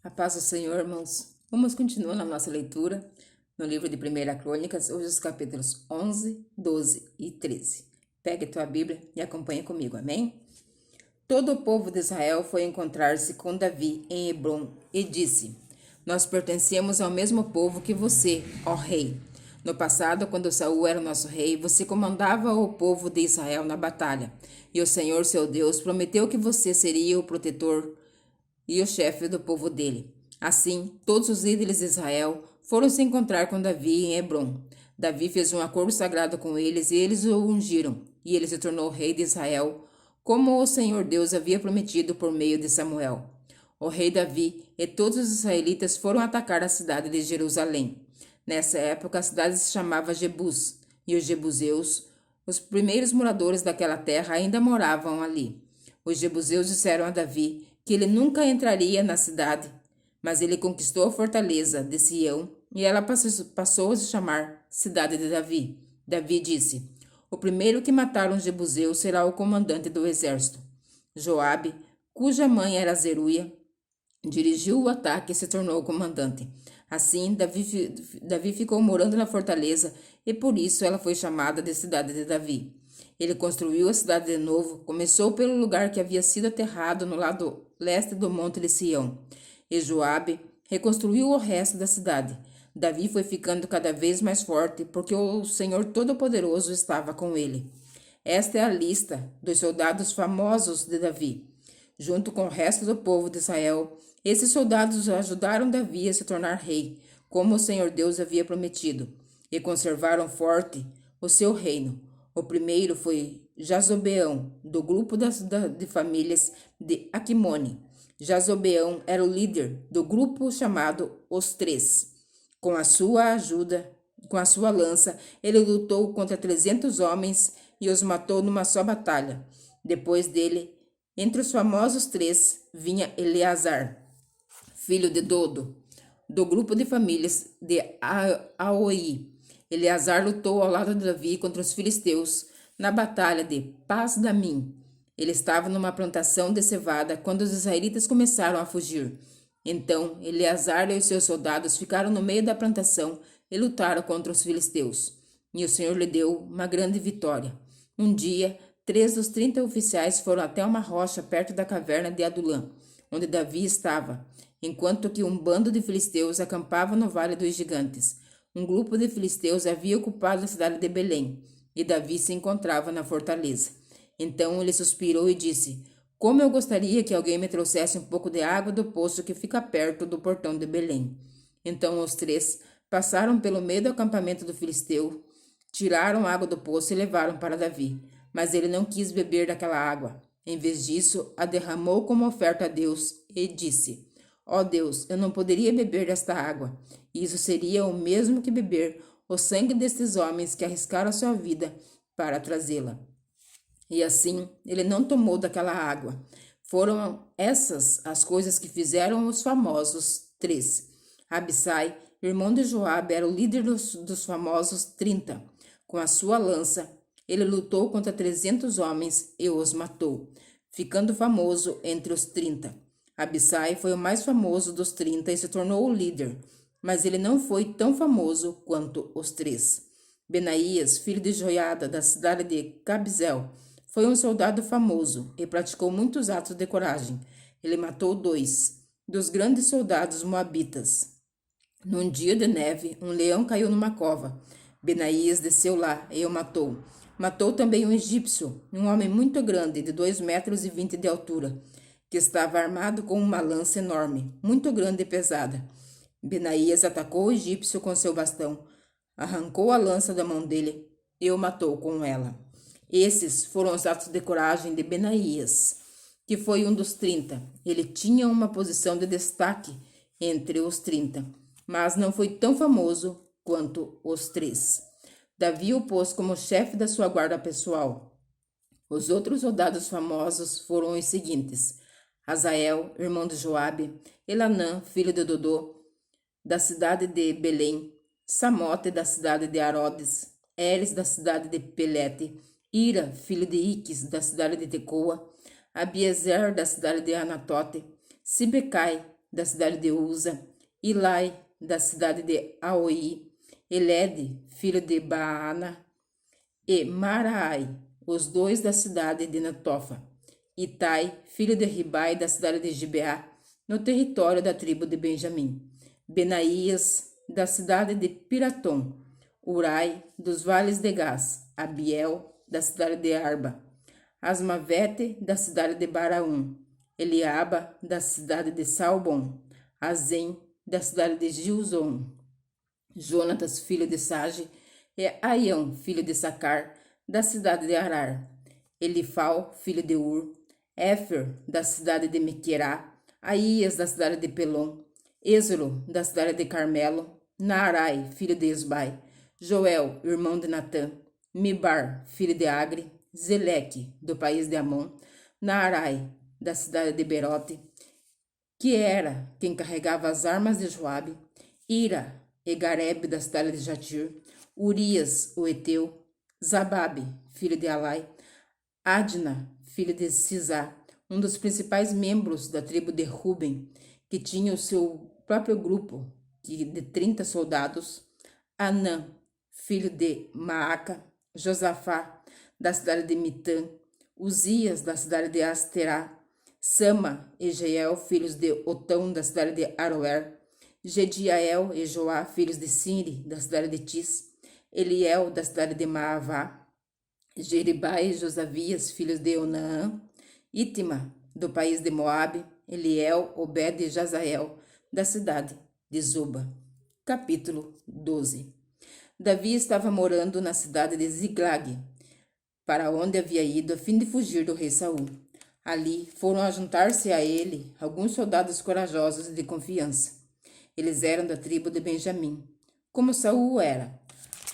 A paz do Senhor, irmãos. Vamos continuar na nossa leitura no livro de 1 Crônicas, hoje os capítulos 11, 12 e 13. Pegue tua Bíblia e acompanhe comigo, amém? Todo o povo de Israel foi encontrar-se com Davi em Hebrom e disse: Nós pertencemos ao mesmo povo que você, ó rei. No passado, quando Saul era nosso rei, você comandava o povo de Israel na batalha, e o Senhor, seu Deus, prometeu que você seria o protetor e o chefe do povo dele. Assim, todos os líderes de Israel foram se encontrar com Davi em Hebrom. Davi fez um acordo sagrado com eles e eles o ungiram, e ele se tornou rei de Israel, como o Senhor Deus havia prometido por meio de Samuel. O rei Davi e todos os israelitas foram atacar a cidade de Jerusalém. Nessa época, a cidade se chamava Jebus, e os jebuseus, os primeiros moradores daquela terra, ainda moravam ali. Os jebuseus disseram a Davi que ele nunca entraria na cidade, mas ele conquistou a fortaleza de Sião e ela passou a se chamar Cidade de Davi. Davi disse: O primeiro que matar um jebuseu será o comandante do exército. Joabe, cuja mãe era Zeruia, dirigiu o ataque e se tornou comandante. Assim, Davi ficou morando na fortaleza e por isso ela foi chamada de Cidade de Davi. Ele construiu a cidade de novo, começou pelo lugar que havia sido aterrado no lado leste do monte de Sião. E Joabe reconstruiu o resto da cidade. Davi foi ficando cada vez mais forte, porque o Senhor Todo-Poderoso estava com ele. Esta é a lista dos soldados famosos de Davi. Junto com o resto do povo de Israel, esses soldados ajudaram Davi a se tornar rei, como o Senhor Deus havia prometido, e conservaram forte o seu reino. O primeiro foi Jazobeão, do grupo de famílias de Aquimone. Jazobeão era o líder do grupo chamado Os Três. Com a sua lança, ele lutou contra 300 homens e os matou numa só batalha. Depois dele, entre os famosos três, vinha Eleazar, filho de Dodo, do grupo de famílias de Aoi. Eleazar lutou ao lado de Davi contra os filisteus na batalha de Pas-damim. Ele estava numa plantação de cevada quando os israelitas começaram a fugir. Então, Eleazar e os seus soldados ficaram no meio da plantação e lutaram contra os filisteus. E o Senhor lhe deu uma grande vitória. Um dia, 3 dos 30 oficiais foram até uma rocha perto da caverna de Adulã, onde Davi estava, enquanto que um bando de filisteus acampava no Vale dos Gigantes. Um grupo de filisteus havia ocupado a cidade de Belém, e Davi se encontrava na fortaleza. Então ele suspirou e disse: Como eu gostaria que alguém me trouxesse um pouco de água do poço que fica perto do portão de Belém. Então os três passaram pelo meio do acampamento do filisteu, tiraram água do poço e levaram para Davi. Mas ele não quis beber daquela água. Em vez disso, a derramou como oferta a Deus e disse: Ó Deus, eu não poderia beber desta água. Isso seria o mesmo que beber o sangue destes homens que arriscaram a sua vida para trazê-la. E assim, ele não tomou daquela água. Foram essas as coisas que fizeram os famosos 3. Abissai, irmão de Joabe, era o líder dos famosos 30. Com a sua lança, ele lutou contra 300 homens e os matou, ficando famoso entre os 30. Abissai foi o mais famoso dos 30 e se tornou o líder, mas ele não foi tão famoso quanto os 3. Benaías, filho de Joiada, da cidade de Cabzel, foi um soldado famoso e praticou muitos atos de coragem. Ele matou 2 dos grandes soldados moabitas. Num dia de neve, um leão caiu numa cova. Benaías desceu lá e o matou. Matou também um egípcio, um homem muito grande, de 2,20 metros de altura, que estava armado com uma lança enorme, muito grande e pesada. Benaías atacou o egípcio com seu bastão, arrancou a lança da mão dele e o matou com ela. Esses foram os atos de coragem de Benaías, que foi um dos 30. Ele tinha uma posição de destaque entre os 30, mas não foi tão famoso quanto os 3. Davi o pôs como chefe da sua guarda pessoal. Os outros soldados famosos foram os seguintes: Azael, irmão de Joabe, Elanã, filho de Dodô, da cidade de Belém, Samote, da cidade de Arodes, Eres, da cidade de Pelete, Ira, filho de Iques, da cidade de Tecoa, Abiezer, da cidade de Anatote, Sibecai, da cidade de Uza, Ilai, da cidade de Aoi, Elede, filho de Baana, e Maraai, os dois da cidade de Netofa, Itai, filho de Ribai, da cidade de Gibeá, no território da tribo de Benjamim, Benaías, da cidade de Piratom, Urai, dos vales de Gás, Abiel, da cidade de Arba, Asmavete, da cidade de Baraum, Eliaba, da cidade de Salbom, Azem, da cidade de Gilzom, Jonatas, filho de Sage, e Aião, filho de Sacar, da cidade de Arar, Elifal, filho de Ur, Éfer, da cidade de Mequerá, Aías, da cidade de Pelom, Êxolo, da cidade de Carmelo, Naarai, filho de Esbai, Joel, irmão de Natã, Mibar, filho de Agre, Zeleque, do país de Amon, Naarai, da cidade de Berote, que era quem carregava as armas de Joabe, Ira, e Gareb, da cidade de Jatir, Urias, o Eteu, Zababe, filho de Alai, Adna, filho de Sisá, um dos principais membros da tribo de Ruben, que tinha o seu próprio grupo de 30 soldados, Anã, filho de Maaca, Josafá, da cidade de Mitã, Uzias, da cidade de Asterá, Sama e Jeiel, filhos de Otão, da cidade de Aroer, Gediael e Joá, filhos de Sinri, da cidade de Tis, Eliel, da cidade de Maavá, Jeribai e Josavias, filhos de Onaã, Itima, do país de Moabe, Eliel, Obed e Jazael, da cidade de Zoba. Capítulo 12. Davi estava morando na cidade de Ziglag, para onde havia ido a fim de fugir do rei Saul. Ali foram a juntar-se a ele alguns soldados corajosos e de confiança. Eles eram da tribo de Benjamim, como Saul era.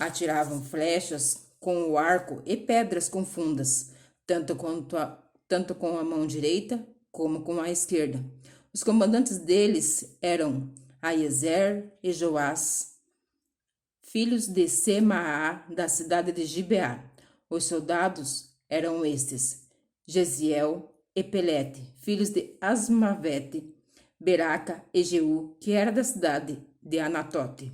Atiravam flechas com o arco e pedras com fundas, tanto com a mão direita como com a esquerda. Os comandantes deles eram Aiezer e Joás, filhos de Semaá, da cidade de Gibeá. Os soldados eram estes: Gesiel e Pelete, filhos de Asmavete, Beraca e Jeú, que era da cidade de Anatote.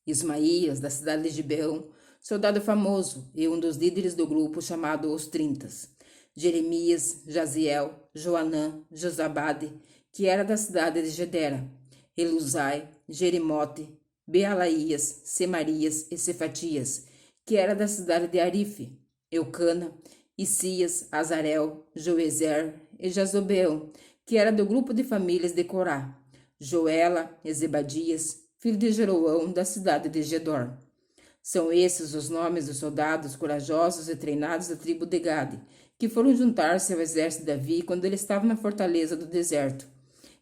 Ismaías, da cidade de Gibeão, soldado famoso e um dos líderes do grupo chamado Os Trintas. Jeremias, Jaziel, Joanã, Josabade, que era da cidade de Gedera. Eluzai, Jerimote, Bealaías, Semarias e Cefatias, que era da cidade de Arife. Eucana, Isias, Azarel, Joezer e Jazobeão, que era do grupo de famílias de Corá. Joela e Zebadias, filho de Jeroão, da cidade de Gedor. São esses os nomes dos soldados corajosos e treinados da tribo de Gade, que foram juntar-se ao exército de Davi quando ele estava na fortaleza do deserto.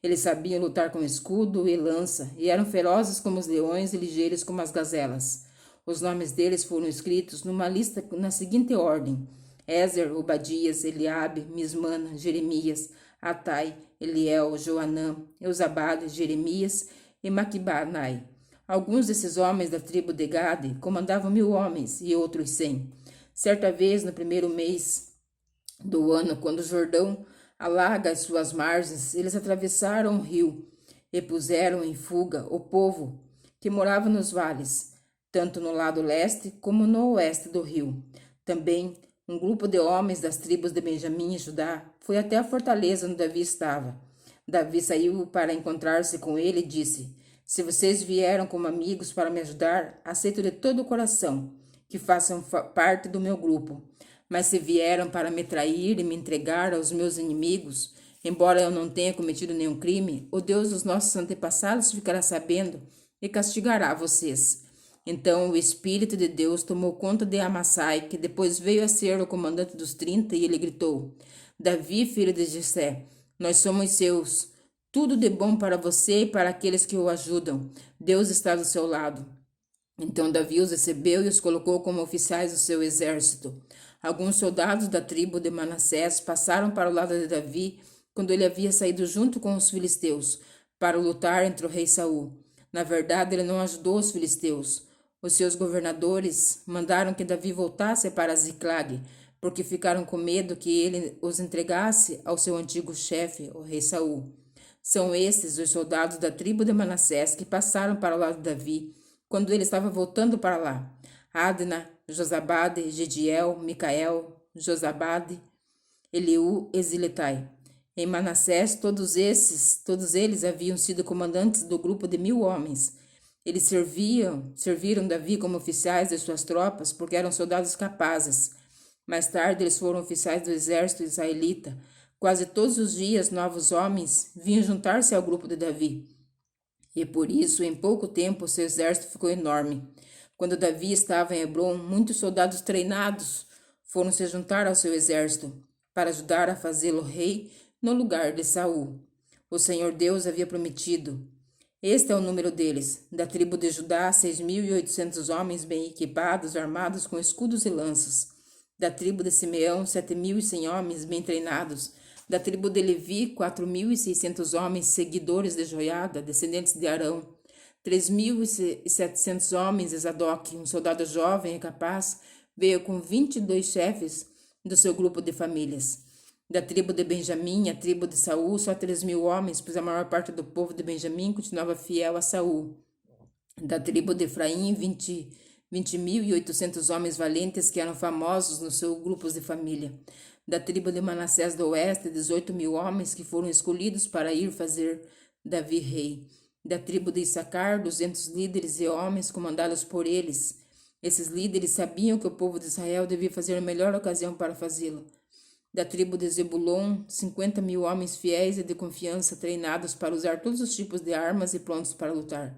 Eles sabiam lutar com escudo e lança, e eram ferozes como os leões e ligeiros como as gazelas. Os nomes deles foram escritos numa lista na seguinte ordem: Ézer, Obadias, Eliabe, Mismana, Jeremias, Atai, Eliel, Joanã, Eusabade, Jeremias e Maquibanai. Alguns desses homens da tribo de Gade comandavam 1000 homens e outros 100. Certa vez, no primeiro mês do ano, quando o Jordão alaga as suas margens, eles atravessaram o rio e puseram em fuga o povo que morava nos vales, tanto no lado leste como no oeste do rio. Também um grupo de homens das tribos de Benjamim e Judá foi até a fortaleza onde Davi estava. Davi saiu para encontrar-se com ele e disse: Se vocês vieram como amigos para me ajudar, aceito de todo o coração que façam parte do meu grupo. Mas se vieram para me trair e me entregar aos meus inimigos, embora eu não tenha cometido nenhum crime, o Deus dos nossos antepassados ficará sabendo e castigará vocês. Então o Espírito de Deus tomou conta de Amassai, que depois veio a ser o comandante dos 30, e ele gritou: Davi, filho de Jessé, nós somos seus. Tudo de bom para você e para aqueles que o ajudam. Deus está do seu lado. Então Davi os recebeu e os colocou como oficiais do seu exército. Alguns soldados da tribo de Manassés passaram para o lado de Davi quando ele havia saído junto com os filisteus para lutar entre o rei Saul. Na verdade, ele não ajudou os filisteus. Os seus governadores mandaram que Davi voltasse para Ziclag, porque ficaram com medo que ele os entregasse ao seu antigo chefe, o rei Saul. São esses os soldados da tribo de Manassés que passaram para o lado de Davi, quando ele estava voltando para lá. Adna, Josabade, Gediel, Micael, Josabade, Eliú e Ziletai. Em Manassés, todos eles haviam sido comandantes do grupo de 1000 homens. Eles serviram Davi como oficiais de suas tropas porque eram soldados capazes. Mais tarde, eles foram oficiais do exército israelita. Quase todos os dias, novos homens vinham juntar-se ao grupo de Davi. E por isso, em pouco tempo, seu exército ficou enorme. Quando Davi estava em Hebrom, muitos soldados treinados foram se juntar ao seu exército para ajudar a fazê-lo rei no lugar de Saul. O Senhor Deus havia prometido. Este é o número deles: da tribo de Judá, 6.800 homens bem equipados, armados com escudos e lanças. Da tribo de Simeão, 7.100 homens bem treinados. Da tribo de Levi, 4.600 homens, seguidores de Joiada, descendentes de Arão. 3.700 homens de Zadok, um soldado jovem e capaz, veio com 22 chefes do seu grupo de famílias. Da tribo de Benjamim, a tribo de Saul, só 3.000 homens, pois a maior parte do povo de Benjamim continuava fiel a Saul. Da tribo de Efraim, 20.800 homens valentes que eram famosos nos seus grupos de família. Da tribo de Manassés do oeste, 18.000 homens que foram escolhidos para ir fazer Davi rei. Da tribo de Issacar, 200 líderes e homens comandados por eles. Esses líderes sabiam que o povo de Israel devia fazer a melhor ocasião para fazê-lo. Da tribo de Zebulon, 50.000 homens fiéis e de confiança, treinados para usar todos os tipos de armas e prontos para lutar.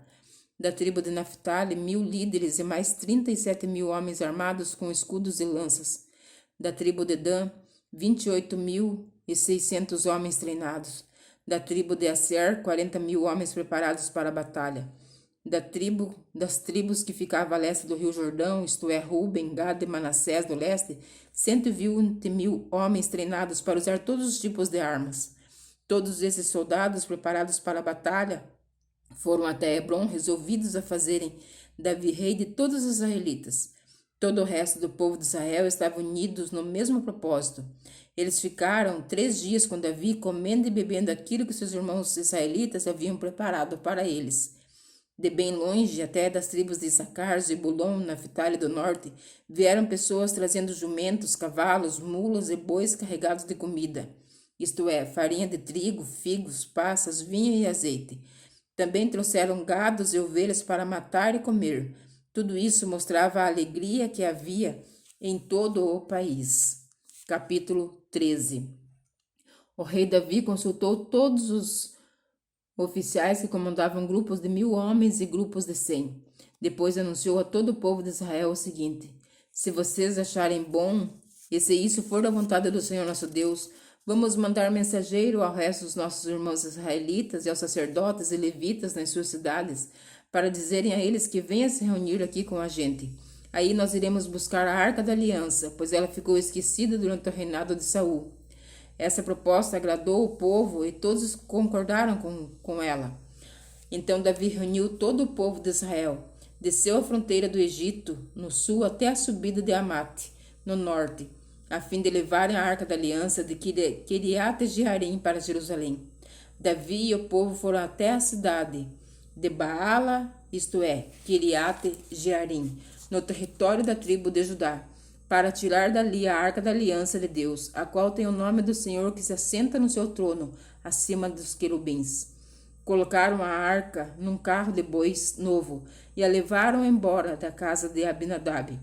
Da tribo de Naphtali, 1.000 líderes e mais 37.000 homens armados com escudos e lanças. Da tribo de Dan, 28.600 homens treinados. Da tribo de Aser, 40.000 homens preparados para a batalha. Das tribos que ficavam a leste do rio Jordão, isto é, Ruben, Gad e Manassés do leste, 120.000 homens treinados para usar todos os tipos de armas. Todos esses soldados preparados para a batalha foram até Hebrom, resolvidos a fazerem Davi rei de todos os israelitas. Todo o resto do povo de Israel estava unidos no mesmo propósito. Eles ficaram 3 dias com Davi, comendo e bebendo aquilo que seus irmãos israelitas haviam preparado para eles. De bem longe, até das tribos de Issacar, Zebulon, Naphtali do norte, vieram pessoas trazendo jumentos, cavalos, mulas e bois carregados de comida, isto é, farinha de trigo, figos, passas, vinho e azeite. Também trouxeram gados e ovelhas para matar e comer. Tudo isso mostrava a alegria que havia em todo o país. Capítulo 13. O rei Davi consultou todos os oficiais que comandavam grupos de 1000 homens e grupos de 100. Depois anunciou a todo o povo de Israel o seguinte: se vocês acharem bom, e se isso for da vontade do Senhor nosso Deus, vamos mandar mensageiro ao resto dos nossos irmãos israelitas e aos sacerdotes e levitas nas suas cidades, para dizerem a eles que venham se reunir aqui com a gente. Aí nós iremos buscar a Arca da Aliança, pois ela ficou esquecida durante o reinado de Saul. Essa proposta agradou o povo e todos concordaram com ela. Então Davi reuniu todo o povo de Israel, desceu a fronteira do Egito, no sul, até a subida de Amate, no norte, a fim de levarem a Arca da Aliança de Quiriate-Jearim para Jerusalém. Davi e o povo foram até a cidade de Baala, isto é, Quiriate-Jearim, no território da tribo de Judá, para tirar dali a Arca da Aliança de Deus, a qual tem o nome do Senhor que se assenta no seu trono, acima dos querubins. Colocaram a arca num carro de bois novo e a levaram embora da casa de Abinadab.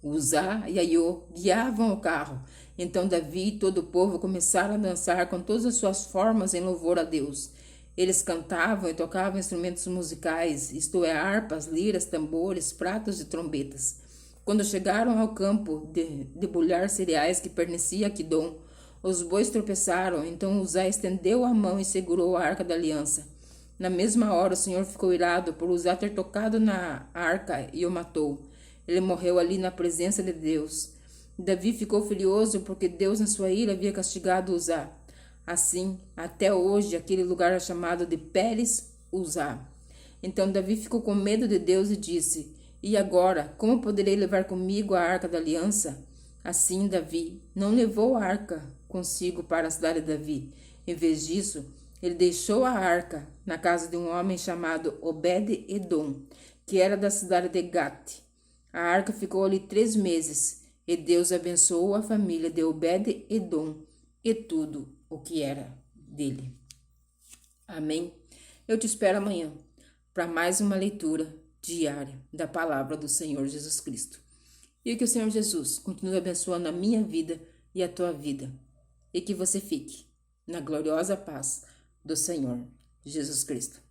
Uzá e Aiô guiavam o carro. Então Davi e todo o povo começaram a dançar com todas as suas formas em louvor a Deus. Eles cantavam e tocavam instrumentos musicais, isto é, harpas, liras, tambores, pratos e trombetas. Quando chegaram ao campo de debulhar cereais que pertencia a Quidom, os bois tropeçaram, então Uzá estendeu a mão e segurou a Arca da Aliança. Na mesma hora o Senhor ficou irado por Uzá ter tocado na arca e o matou. Ele morreu ali na presença de Deus. Davi ficou furioso porque Deus na sua ira havia castigado Uzá. Assim, até hoje, aquele lugar é chamado de Pérez Uzá. Então Davi ficou com medo de Deus e disse: e agora, como poderei levar comigo a Arca da Aliança? Assim, Davi não levou a arca consigo para a cidade de Davi. Em vez disso, ele deixou a arca na casa de um homem chamado Obed-Edom, que era da cidade de Gate. A arca ficou ali 3 meses, e Deus abençoou a família de Obed-Edom e tudo o que era dele. Amém? Eu te espero amanhã para mais uma leitura diária da palavra do Senhor Jesus Cristo. E que o Senhor Jesus continue abençoando a minha vida e a tua vida. E que você fique na gloriosa paz do Senhor Jesus Cristo.